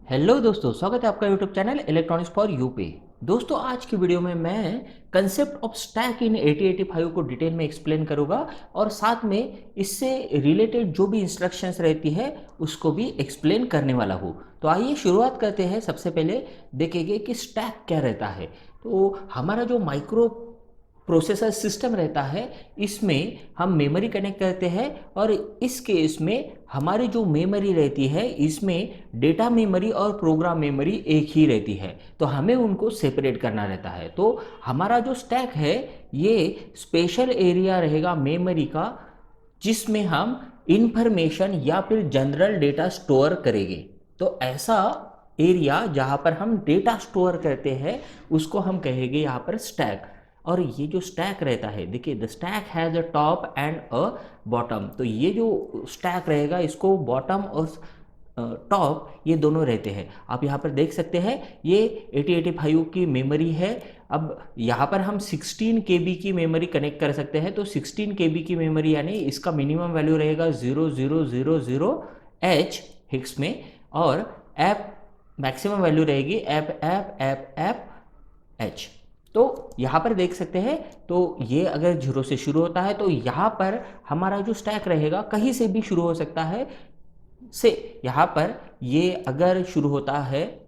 Hello दोस्तों, स्वागत है आपका YouTube channel electronics for you पे। दोस्तों, आज की वीडियो में मैं कंसेप्ट ऑफ स्टैक इन 8085 को डिटेल में एक्सप्लेन करूंगा और साथ में इससे रिलेटेड जो भी इंस्ट्रक्शंस रहती है उसको भी एक्सप्लेन करने वाला हूँ। तो आइए शुरुआत करते हैं। सबसे पहले देखेंगे कि स्टैक क्या रहता है। तो हमारा जो माइक्रो प्रोसेसर सिस्टम रहता है, इसमें हम मेमोरी कनेक्ट करते हैं और इस केस में हमारी जो मेमोरी रहती है इसमें डेटा मेमोरी और प्रोग्राम मेमोरी एक ही रहती है, तो हमें उनको सेपरेट करना रहता है। तो हमारा जो स्टैक है ये स्पेशल एरिया रहेगा मेमोरी का, जिसमें हम इंफॉर्मेशन या फिर जनरल डेटा स्टोर करेंगे। तो ऐसा एरिया जहाँ पर हम डेटा स्टोर करते हैं उसको हम कहेंगे यहाँ पर स्टैक। और ये जो स्टैक रहता है, देखिए, the stack has a top and a bottom. तो ये जो स्टैक रहेगा इसको बॉटम और टॉप ये दोनों रहते हैं। आप यहाँ पर देख सकते हैं ये 8085 की मेमोरी है। अब यहाँ पर हम 16 KB की मेमोरी कनेक्ट कर सकते हैं। तो 16 KB की मेमोरी यानी इसका मिनिमम वैल्यू रहेगा 0000H हिक्स में, और एप मैक्सिमम वैल्यू रहेगी app app app app H. तो यहाँ पर देख सकते हैं, तो ये अगर जीरो से शुरू होता है तो यहाँ पर हमारा जो स्टैक रहेगा कहीं से भी शुरू हो सकता है। से यहाँ पर ये अगर शुरू होता है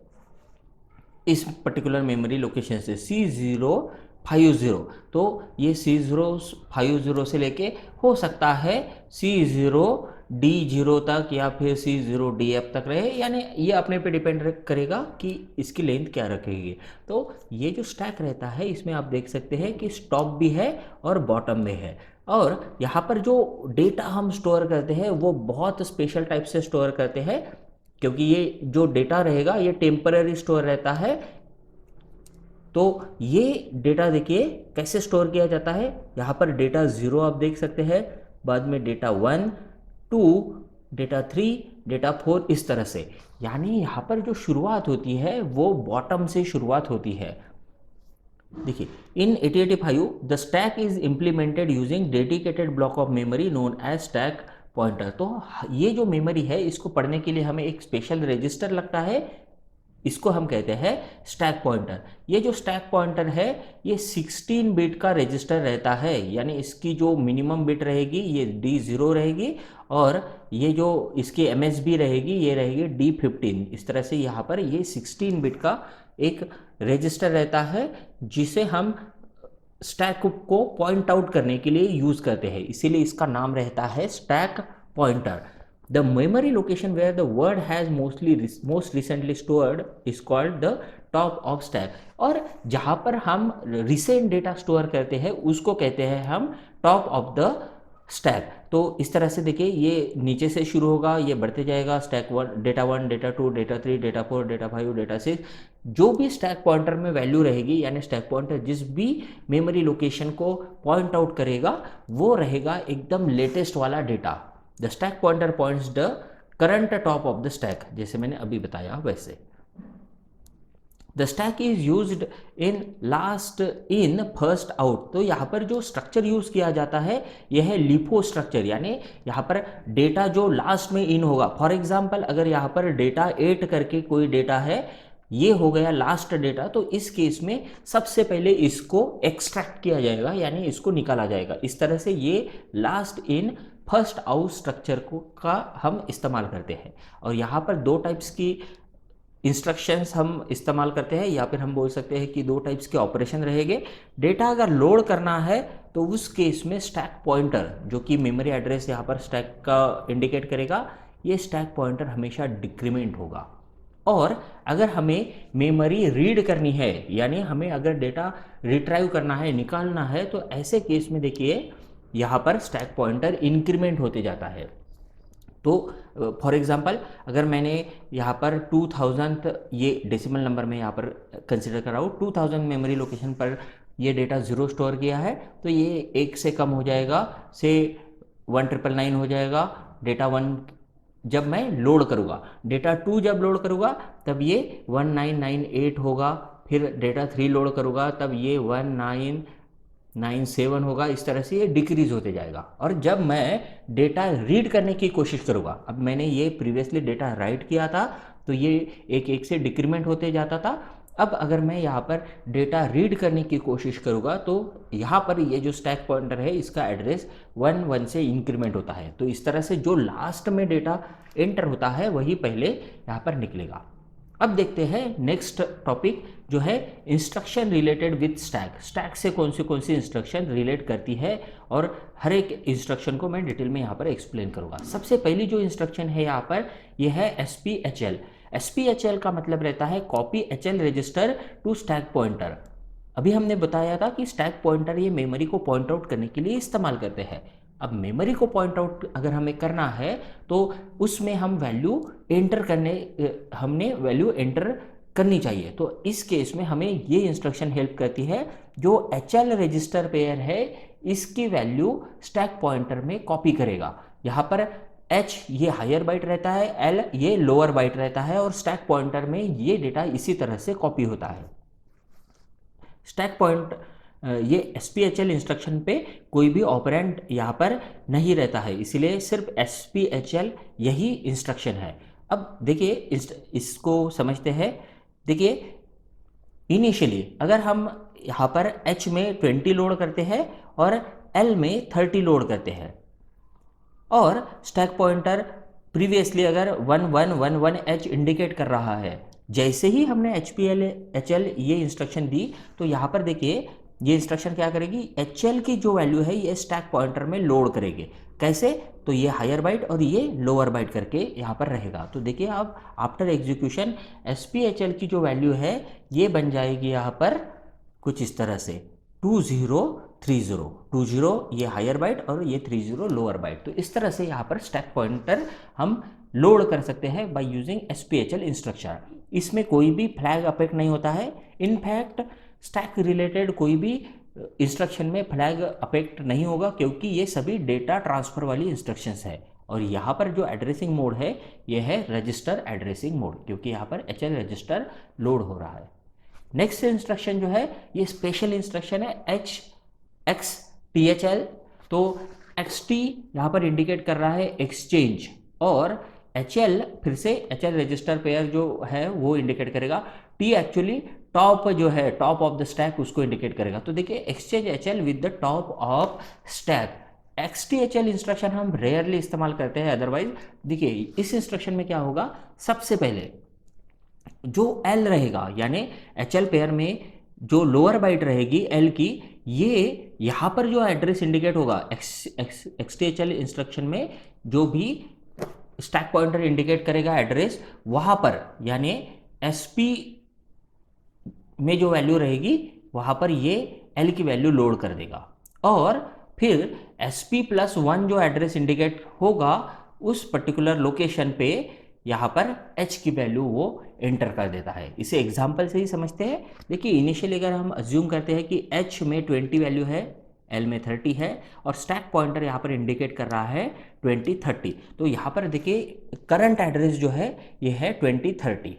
इस पर्टिकुलर मेमोरी लोकेशन से C050, तो ये C050 से लेके हो सकता है C0D0 तक या फिर C0DF तक रहे, यानी ये अपने पे डिपेंड करेगा कि इसकी लेंथ क्या रखेगी। तो ये जो स्टैक रहता है इसमें आप देख सकते हैं कि टॉप भी है और बॉटम में है। और यहाँ पर जो डेटा हम स्टोर करते हैं वो बहुत स्पेशल टाइप से स्टोर करते हैं, क्योंकि ये जो डेटा रहेगा ये टेम्पररी स्टोर रहता है। तो ये डेटा देखिए कैसे स्टोर किया जाता है। यहाँ पर डेटा 0 आप देख सकते हैं, बाद में डेटा 1, 2, डेटा 3, डेटा 4, इस तरह से। यानी यहाँ पर जो शुरुआत होती है वो बॉटम से शुरुआत होती है। देखिए, in 8085 the stack is implemented using dedicated block of memory known as stack pointer. तो ये जो मेमोरी है इसको पढ़ने के लिए हमें एक स्पेशल रजिस्टर लगता है, इसको हम कहते हैं स्टैक पॉइंटर। ये जो स्टैक पॉइंटर है ये 16 बिट का रजिस्टर रहता है, यानी इसकी जो मिनिमम बिट रहेगी ये D0 रहेगी, और ये जो इसकी MSB रहेगी ये रहेगी D15। इस तरह से यहाँ पर ये 16 बिट का एक रजिस्टर रहता है जिसे हम स्टैक को पॉइंट आउट करने के लिए यूज करते हैं, इसीलिए इसका नाम रहता है stack pointer. The memory location where the word has most recently stored is called the top of stack. और जहां पर हम रिसेंट डेटा स्टोर करते हैं उसको कहते हैं हम टॉप ऑफ द स्टैक। तो इस तरह से देखिए, ये नीचे से शुरू होगा, ये बढ़ते जाएगा, stack 1, data 1, data 2, data 3, data 4, data 5, data 6। जो भी स्टैक पॉइंटर में वैल्यू रहेगी, यानी स्टैक पॉइंटर जिस भी मेमोरी लोकेशन को पॉइंट आउट करेगा वो रहेगा एकदम लेटेस्ट वाला data. The stack pointer points the current top of the stack, जैसे मैंने अभी बताया वैसे। The stack is use in last in first out. तो यहाँ पर जो स्ट्रक्चर यूज किया जाता है यह है लिफो स्ट्रक्चर, यानी यहाँ पर डेटा जो लास्ट में इन होगा। फॉर एग्जाम्पल, अगर यहाँ पर डेटा 8 करके कोई डेटा है, ये हो गया लास्ट डेटा, तो इस केस में सबसे पहले इसको एक्सट्रैक्ट किया जाएगा, यानी इसको निकाला जाएगा। इस तरह से ये last in first out structure को का हम इस्तेमाल करते हैं। और यहाँ पर दो टाइप्स की इंस्ट्रक्शंस हम इस्तेमाल करते हैं, या फिर हम बोल सकते हैं कि दो टाइप्स के ऑपरेशन रहेंगे। डेटा अगर लोड करना है तो उस केस में स्टैक पॉइंटर, जो कि मेमोरी एड्रेस यहाँ पर स्टैक का इंडिकेट करेगा, ये स्टैक पॉइंटर हमेशा डिक्रीमेंट होगा। और अगर हमें मेमोरी रीड करनी है, यानी हमें अगर डेटा रिट्राइव करना है, निकालना है, तो ऐसे केस में देखिए यहाँ पर स्टैक पॉइंटर इंक्रीमेंट होते जाता है। तो फॉर एग्जांपल, अगर मैंने यहाँ पर 2000, ये डेसिमल नंबर में यहाँ पर कंसिडर कर रहा हूँ, 2000 मेमोरी लोकेशन पर ये डेटा 0 स्टोर किया है, तो ये 1 से कम हो जाएगा, से 1999 हो जाएगा। डेटा 1 जब मैं लोड करूँगा, डेटा 2 जब लोड करूँगा तब ये 1998 होगा, फिर डेटा 3 लोड करूँगा तब ये 1997 होगा। इस तरह से ये डिक्रीज होते जाएगा। और जब मैं डेटा रीड करने की कोशिश करूँगा, अब मैंने ये प्रीवियसली डेटा राइट किया था, तो ये एक एक से डिक्रीमेंट होते जाता था। अब अगर मैं यहाँ पर डेटा रीड करने की कोशिश करूँगा तो यहाँ पर ये जो स्टैक पॉइंटर है इसका एड्रेस 1 1 से इंक्रीमेंट होता है। तो इस तरह से जो लास्ट में डेटा एंटर होता है वही पहले यहाँ पर निकलेगा। अब देखते हैं नेक्स्ट टॉपिक जो है instruction related with stack. Stack से कौन सी इंस्ट्रक्शन रिलेट करती है और हर एक इंस्ट्रक्शन को मैं डिटेल में यहाँ पर एक्सप्लेन करूँगा। सबसे पहली जो इंस्ट्रक्शन है यहाँ पर ये है SPHL। SPHL का मतलब रहता है copy HL register to stack pointer. अभी हमने बताया था कि स्टैक पॉइंटर ये मेमोरी को पॉइंट आउट करने के लिए इस्तेमाल करते हैं। अब मेमोरी को पॉइंट आउट अगर हमें करना है तो उसमें हम हमने वैल्यू एंटर करनी चाहिए। तो इस केस में हमें ये इंस्ट्रक्शन हेल्प करती है, जो HL रजिस्टर पेयर है इसकी वैल्यू स्टैक पॉइंटर में कॉपी करेगा। यहाँ पर H ये हायर बाइट रहता है, L ये लोअर बाइट रहता है और स्टैक पॉइंटर में ये डेटा इसी तरह से कॉपी होता है। स्टैक पॉइंट ये SPHL इंस्ट्रक्शन पे कोई भी ऑपरेंड यहाँ पर नहीं रहता है, इसीलिए सिर्फ SPHL यही इंस्ट्रक्शन है। अब देखिए इसको समझते हैं। देखिए इनिशियली अगर हम यहाँ पर H में 20 लोड करते हैं और L में 30 लोड करते हैं और स्टैक पॉइंटर प्रीवियसली अगर 1111H इंडिकेट कर रहा है, जैसे ही हमने HL ये इंस्ट्रक्शन दी तो यहाँ पर देखिए ये इंस्ट्रक्शन क्या करेगी, HL की जो वैल्यू है ये स्टैक पॉइंटर में लोड करेगी। कैसे, तो ये हायर बाइट और ये लोअर बाइट करके यहाँ पर रहेगा। तो देखिए अब आफ्टर एग्जीक्यूशन SPHL की जो वैल्यू है ये बन जाएगी यहाँ पर कुछ इस तरह से 2030। 20 ये हायर बाइट और ये 30 लोअर बाइट। तो इस तरह से यहाँ पर स्टैक पॉइंटर हम लोड कर सकते हैं बाय यूजिंग SPHL इंस्ट्रक्शन। इसमें कोई भी फ्लैग अफेक्ट नहीं होता है। इनफैक्ट स्टैक रिलेटेड कोई भी इंस्ट्रक्शन में फ्लैग अफेक्ट नहीं होगा, क्योंकि ये सभी डेटा ट्रांसफर वाली इंस्ट्रक्शंस है। और यहाँ पर जो एड्रेसिंग मोड है ये है रजिस्टर एड्रेसिंग मोड, क्योंकि यहाँ पर HL रजिस्टर लोड हो रहा है। नेक्स्ट इंस्ट्रक्शन जो है ये स्पेशल इंस्ट्रक्शन है XTHL। तो XT यहाँ पर इंडिकेट कर रहा है एक्सचेंज और HL फिर से HL रजिस्टर पेयर जो है वो इंडिकेट करेगा। T एक्चुअली टॉप जो है टॉप ऑफ द स्टैक उसको इंडिकेट करेगा। तो देखिए exchange HL with the top of stack. XTHL instruction हम रेयरली इस्तेमाल करते हैं, अदरवाइज देखिए इस इंस्ट्रक्शन में क्या होगा, सबसे पहले जो L रहेगा यानी HL पेयर में जो लोअर बाइट रहेगी L की, ये यहाँ पर जो एड्रेस इंडिकेट होगा XTHL इंस्ट्रक्शन में जो भी स्टैक पॉइंटर इंडिकेट करेगा एड्रेस, वहाँ पर यानी SP में जो वैल्यू रहेगी वहाँ पर ये L की वैल्यू लोड कर देगा। और फिर SP+1 जो एड्रेस इंडिकेट होगा उस पर्टिकुलर लोकेशन पे यहाँ पर H की वैल्यू वो एंटर कर देता है। इसे एग्जाम्पल से ही समझते हैं। देखिए इनिशियली अगर हम अज्यूम करते हैं कि H में 20 वैल्यू है, L में 30 है और स्टैक पॉइंटर यहाँ पर इंडिकेट कर रहा है 2030, तो यहाँ पर देखिए करंट एड्रेस जो है ये है 2030।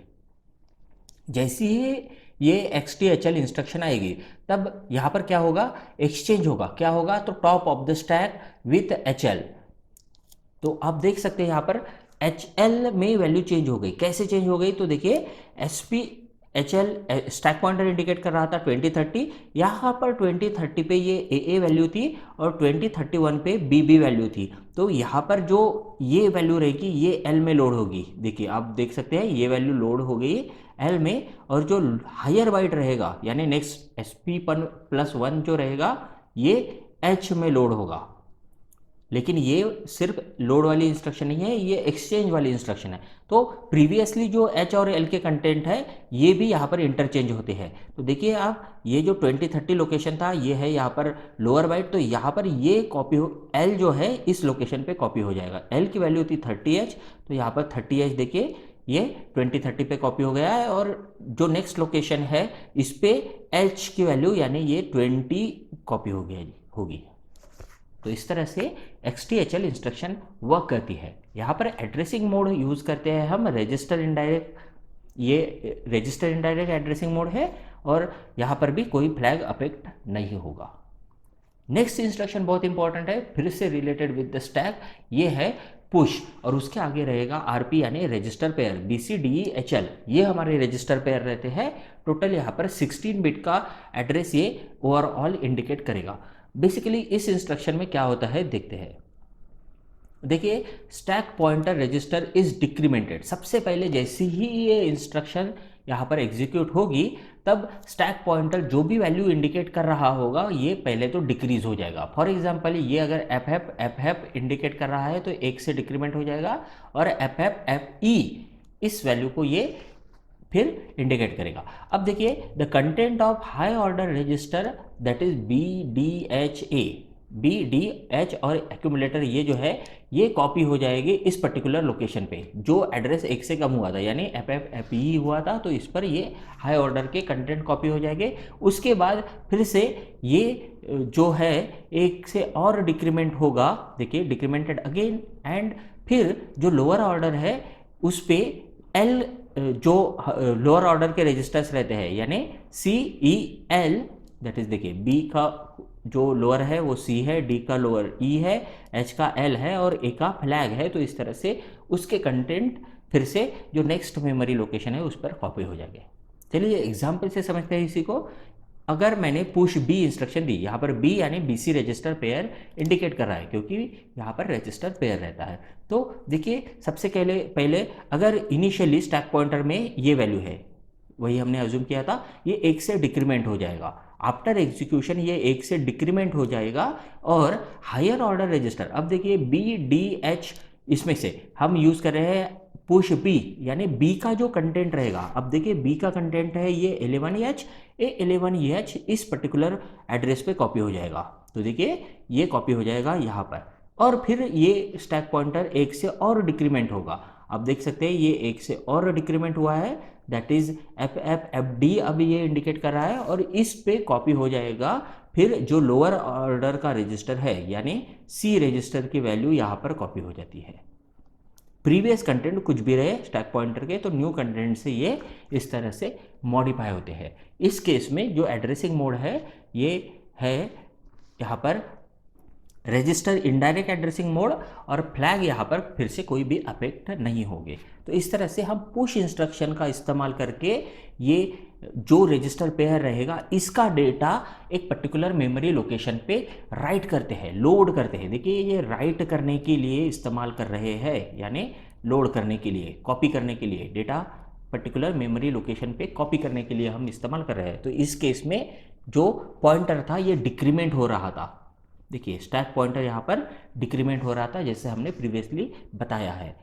जैसे ही ये XTHL इंस्ट्रक्शन आएगी तब यहाँ पर क्या होगा, एक्सचेंज होगा। क्या होगा, तो top of the stack with HL। तो आप देख सकते हैं यहाँ पर HL में वैल्यू चेंज हो गई। कैसे चेंज हो गई, तो देखिए SPHL स्टैक पॉइंटर इंडिकेट कर रहा था 2030, यहाँ पर 2030 पे ये AA वैल्यू थी और 2031 पे BB वैल्यू थी। तो यहाँ पर जो ये वैल्यू रहेगी ये L में लोड होगी। देखिए आप देख सकते हैं ये वैल्यू लोड हो गई L में, और जो हायर बाइट रहेगा यानी नेक्स्ट SP+1 जो रहेगा ये H में लोड होगा। लेकिन ये सिर्फ लोड वाली इंस्ट्रक्शन नहीं है, ये एक्सचेंज वाली इंस्ट्रक्शन है। तो प्रीवियसली जो H और L के कंटेंट है ये भी यहाँ पर इंटरचेंज होते हैं। तो देखिए आप ये जो 2030 लोकेशन था ये है यहाँ पर लोअर बाइट, तो यहाँ पर ये कॉपी L जो है इस लोकेशन पे कॉपी हो जाएगा। L की वैल्यू थी 30H, तो यहाँ पर 30H देखिए ये 2030 पे कॉपी हो गया है, और जो नेक्स्ट लोकेशन है इस पे H की वैल्यू यानी ये 20 कॉपी होगी। तो इस तरह से XTHL इंस्ट्रक्शन वर्क करती है। यहाँ पर एड्रेसिंग मोड यूज़ करते हैं हम रजिस्टर इनडायरेक्ट, ये रजिस्टर इनडायरेक्ट एड्रेसिंग मोड है और यहाँ पर भी कोई फ्लैग अफेक्ट नहीं होगा। नेक्स्ट इंस्ट्रक्शन बहुत इंपॉर्टेंट है, फिर से रिलेटेड विद द स्टैक, ये है पुश, और उसके आगे रहेगा आरपी यानी रजिस्टर पेयर BCDE HL, ये हमारे रजिस्टर पेयर रहते हैं। टोटल यहाँ पर 16 बिट का एड्रेस ये ओवरऑल इंडिकेट करेगा। बेसिकली इस इंस्ट्रक्शन में क्या होता है देखते हैं। देखिए, स्टैक पॉइंटर रजिस्टर इज डिक्रीमेंटेड। सबसे पहले जैसे ही ये इंस्ट्रक्शन यहाँ पर एग्जीक्यूट होगी तब स्टैक पॉइंटर जो भी वैल्यू इंडिकेट कर रहा होगा ये पहले तो डिक्रीज हो जाएगा। फॉर एग्जांपल ये अगर FF इंडिकेट कर रहा है तो 1 से डिक्रीमेंट हो जाएगा, और FE इस वैल्यू को ये फिर इंडिकेट करेगा। अब देखिए, the content of high order register that is BDH और एक्यूमुलेटर ये जो है ये कॉपी हो जाएगी इस पर्टिकुलर लोकेशन पे जो एड्रेस 1 से कम हुआ था, यानी FFE हुआ था, तो इस पर ये हाई ऑर्डर के कंटेंट कॉपी हो जाएंगे। उसके बाद फिर से ये जो है 1 से और डिक्रीमेंट होगा, देखिए डिक्रीमेंटेड अगेन, एंड फिर जो लोअर ऑर्डर है उस पर L जो लोअर ऑर्डर के रजिस्टर्स रहते हैं यानी CEL, दैट इज देखिए B का जो लोअर है वो C है, D का लोअर E है, H का L है और A का फ्लैग है। तो इस तरह से उसके कंटेंट फिर से जो नेक्स्ट मेमोरी लोकेशन है उस पर कॉपी हो जाएंगे। चलिए एग्जाम्पल से समझते हैं इसी को। अगर मैंने पुश B इंस्ट्रक्शन दी, यहाँ पर B यानी BC रजिस्टर पेयर इंडिकेट कर रहा है क्योंकि यहाँ पर रजिस्टर पेयर रहता है। तो देखिए सबसे पहले अगर इनिशियली स्टैक पॉइंटर में ये वैल्यू है, वही हमने अज्यूम किया था, ये 1 से डिक्रीमेंट हो जाएगा। आफ्टर एग्जीक्यूशन ये 1 से डिक्रीमेंट हो जाएगा और हायर ऑर्डर रजिस्टर, अब देखिए BDH इसमें से हम यूज कर रहे हैं पुश B यानी B का जो कंटेंट रहेगा। अब देखिए B का कंटेंट है ये 11H, ये 11EH इस पर्टिकुलर एड्रेस पे कॉपी हो जाएगा। तो देखिए ये कॉपी हो जाएगा यहाँ पर, और फिर ये स्टैक पॉइंटर 1 से और डिक्रीमेंट होगा। अब देख सकते हैं ये 1 से और डिक्रीमेंट हुआ है, दैट इज FFFD अब ये इंडिकेट कर रहा है, और इस पे कॉपी हो जाएगा फिर जो लोअर ऑर्डर का रजिस्टर है यानी C रजिस्टर की वैल्यू यहाँ पर कॉपी हो जाती है। प्रीवियस कंटेंट कुछ भी रहे स्टैक पॉइंटर के, तो न्यू कंटेंट से ये इस तरह से मॉडिफाई होते हैं। इस केस में जो एड्रेसिंग मोड है ये है यहाँ पर रजिस्टर इनडायरेक्ट एड्रेसिंग मोड, और फ्लैग यहाँ पर फिर से कोई भी अफेक्ट नहीं होंगे। तो इस तरह से हम पुश इंस्ट्रक्शन का इस्तेमाल करके ये जो रजिस्टर पेयर रहेगा इसका डेटा एक पर्टिकुलर मेमोरी लोकेशन पे राइट करते हैं, लोड करते हैं। देखिए ये राइट करने के लिए इस्तेमाल कर रहे हैं, यानी लोड करने के लिए, कॉपी करने के लिए, डेटा पर्टिकुलर मेमोरी लोकेशन पे कॉपी करने के लिए हम इस्तेमाल कर रहे हैं। तो इस केस में जो पॉइंटर था ये डिक्रीमेंट हो रहा था। देखिए स्टैक पॉइंटर यहाँ पर डिक्रीमेंट हो रहा था जैसे हमने प्रीवियसली बताया है।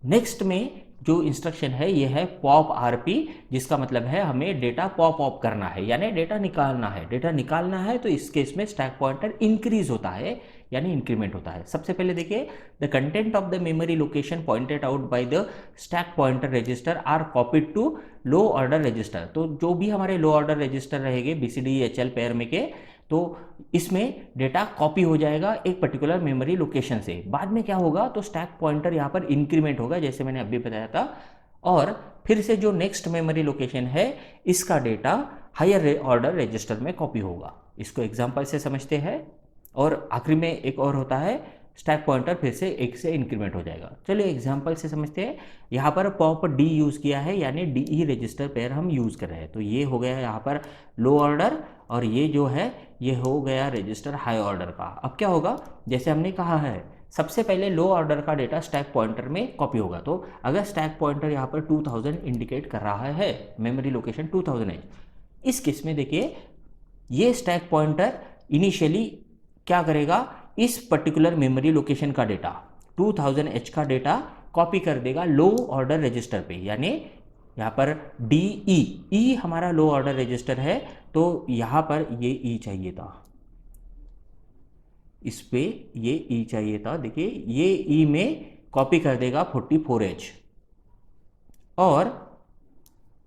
नेक्स्ट में जो इंस्ट्रक्शन है ये है पॉप RP, जिसका मतलब है हमें डेटा पॉप ऑप करना है यानी डेटा निकालना है। डेटा निकालना है तो इस केस में स्टैक पॉइंटर इंक्रीज होता है यानी इंक्रीमेंट होता है। सबसे पहले देखिए, the content of the memory location pointed out by the stack pointer register are copied to low order register. तो जो भी हमारे लो ऑर्डर रजिस्टर रहेंगे BCDE HL पेयर में के, तो इसमें डेटा कॉपी हो जाएगा एक पर्टिकुलर मेमोरी लोकेशन से। बाद में क्या होगा, तो स्टैक पॉइंटर यहाँ पर इंक्रीमेंट होगा जैसे मैंने अभी बताया था, और फिर से जो नेक्स्ट मेमोरी लोकेशन है इसका डेटा हायर ऑर्डर रजिस्टर में कॉपी होगा। इसको एग्जांपल से समझते हैं। और आखिरी में एक और होता है, स्टैक पॉइंटर फिर से 1 से इंक्रीमेंट हो जाएगा। चलिए एग्जांपल से समझते हैं। यहाँ पर पॉप D यूज़ किया है यानी DE रजिस्टर पेयर हम यूज़ कर रहे हैं। तो ये हो गया यहाँ पर लो ऑर्डर, और ये जो है ये हो गया रजिस्टर हाई ऑर्डर का। अब क्या होगा, जैसे हमने कहा है सबसे पहले लो ऑर्डर का डेटा स्टैक पॉइंटर में कॉपी होगा। तो अगर स्टैक पॉइंटर यहाँ पर 2000 इंडिकेट कर रहा है, मेमोरी लोकेशन 2000 है, इस केस में देखिए ये स्टैक पॉइंटर इनिशियली क्या करेगा, इस पर्टिकुलर मेमोरी लोकेशन का डेटा 2000H का डेटा कॉपी कर देगा लो ऑर्डर रजिस्टर पे, यानी यहाँ पर DE हमारा लो ऑर्डर रजिस्टर है, तो यहाँ पर ये E चाहिए था, इस पे ये E चाहिए था। देखिए ये E में कॉपी कर देगा 44H, और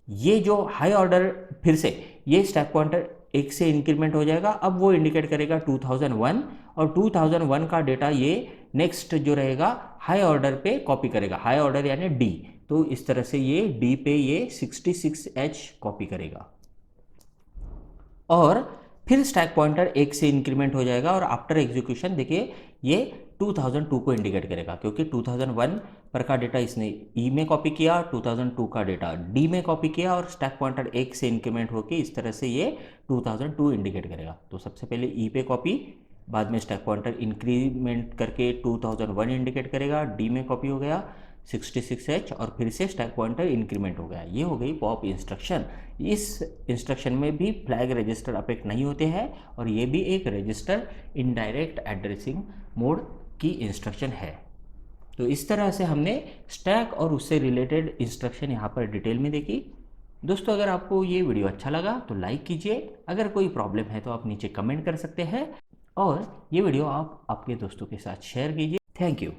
ये जो हाई ऑर्डर फिर से ये स्टैक पॉइंटर 1 से इंक्रीमेंट हो जाएगा। अब वो इंडिकेट करेगा 2001, और 2001 का डेटा ये नेक्स्ट जो रहेगा हाई ऑर्डर पे कॉपी करेगा, हाई ऑर्डर यानी D। तो इस तरह से ये D पे ये 66H कॉपी करेगा, और फिर स्टैक पॉइंटर 1 से इंक्रीमेंट हो जाएगा, और आफ्टर एग्जीक्यूशन देखिए ये 2002 को इंडिकेट करेगा, क्योंकि 2001 पर का डेटा इसने ई में कॉपी किया, 2002 का डेटा डी में कॉपी किया और स्टैक पॉइंटर 1 से इंक्रीमेंट होकर इस तरह से ये 2002 इंडिकेट करेगा। तो सबसे पहले ई पे कॉपी, बाद में स्टैक पॉइंटर इंक्रीमेंट करके 2001 इंडिकेट करेगा, डी में कॉपी हो गया 66H और फिर से स्टैक पॉइंटर इंक्रीमेंट हो गया। ये हो गई पॉप इंस्ट्रक्शन। इस इंस्ट्रक्शन में भी फ्लैग रजिस्टर अफेक्ट नहीं होते हैं और ये भी एक रजिस्टर इनडायरेक्ट एड्रेसिंग मोड की इंस्ट्रक्शन है। तो इस तरह से हमने स्टैक और उससे रिलेटेड इंस्ट्रक्शन यहाँ पर डिटेल में देखी। दोस्तों, अगर आपको ये वीडियो अच्छा लगा तो लाइक कीजिए, अगर कोई प्रॉब्लम है तो आप नीचे कमेंट कर सकते हैं और ये वीडियो आप आपके दोस्तों के साथ शेयर कीजिए। Thank you.